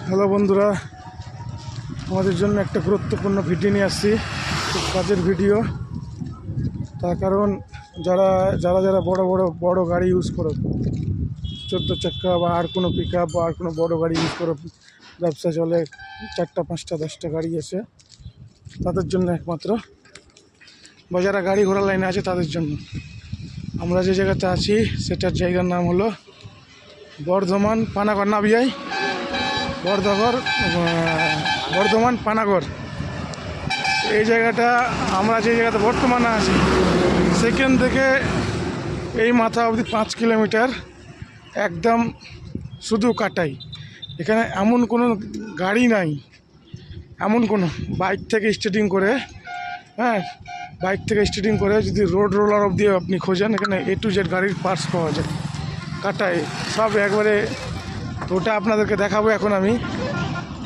Hello বন্ধুরা, আমাদের জন্য একটা গুরুত্বপূর্ণ ভিডিও নিয়ে আসছি, খুব কাজের ভিডিও। তার কারণ যারা যারা যারা বড় গাড়ি ইউজ করো, 14 চাক্কা বা আর কোনো পিক আপ বা আর কোনো বড় গাড়ি ইউজ করো, ব্যবসা চলে, 4টা 5টা 10টা গাড়ি আছে, তাদের জন্য একমাত্র, বা যারা গাড়ি ঘোড়া লাইনে আছে তাদের জন্য। আমরা যে জায়গাতে আছি সেটার জায়গার নাম হলো বর্ধমান পানাগড়, নাবিয়াই বর্ধমান পানাগড়। এই জায়গাটা, আমরা যে জায়গাতে বর্তমানে আছি সেখান থেকে এই মাথা অবধি 5 কিলোমিটার একদম শুধু কাটাই। এখানে এমন কোনো গাড়ি নাই, এমন কোনো বাইক থেকে স্টার্টিং করে, বাইক থেকে স্টার্টিং করে যদি রোড রোলার অবধি আপনি খোঁজেন, এখানে A to Z গাড়ির পার্টস পাওয়া যায় কাটায় সব একবারে। তো ওটা আপনাদেরকে দেখাবো। এখন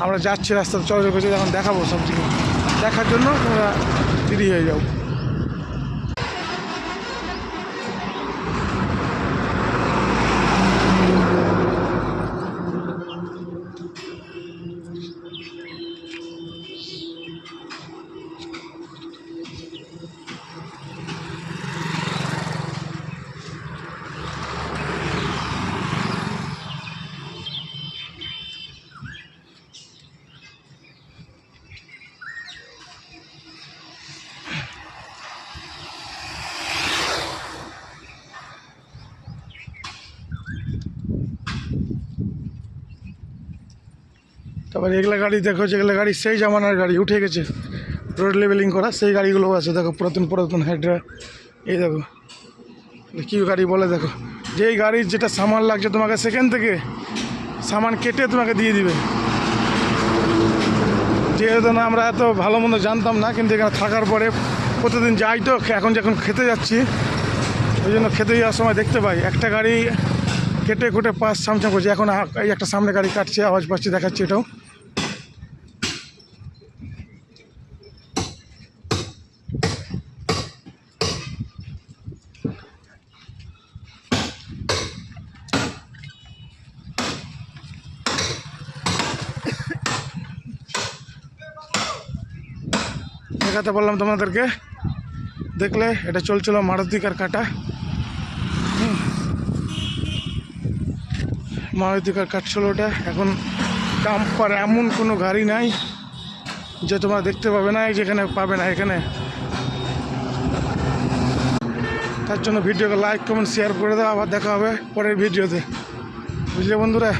আমরা যাচ্ছি, রাস্তাতে চলাচল করছি, এখন দেখাবো সব জিনিস। দেখার জন্য তোমরা রেডি হয়ে যাও। তারপরে এগুলা গাড়ি দেখো, যেগুলো গাড়ি সেই জামানার গাড়ি, উঠে গেছে, রোড লেভেলিং করা সেই গাড়িগুলো আছে। দেখো পুরাতন হাইড্রা, এই দেখো কী গাড়ি বলে, দেখো যেই গাড়ির যেটা সামান লাগছে তোমাকে সেখান থেকে সামান কেটে তোমাকে দিয়ে দিবে। যেহেতু না আমরা এত ভালো মন্দ জানতাম না, কিন্তু এখানে থাকার পরে প্রতিদিন যাই, তো এখন যখন খেতে যাচ্ছি ওই জন্য খেতে যাওয়ার সময় দেখতে পাই একটা গাড়ি কেটে কুটে পাশ সামসাম করছে। এখন এই একটা সামনে গাড়ি কাটছে, আওয়াজ পাচ্ছি, দেখাচ্ছি এটাও। দেখাতে বললাম তোমাদেরকে, দেখলে এটা চলছিল মারুতিকার কাটা, মারুতিকার কাটছিল ওটা। এখন ডাম্পার এমন কোনো গাড়ি নাই যে তোমরা দেখতে পাবে না, যেখানে পাবে না এখানে। তার জন্য ভিডিওকে লাইক কমেন্ট শেয়ার করে দাও। আবার দেখা হবে পরের ভিডিওতে, বুঝলে বন্ধুরা।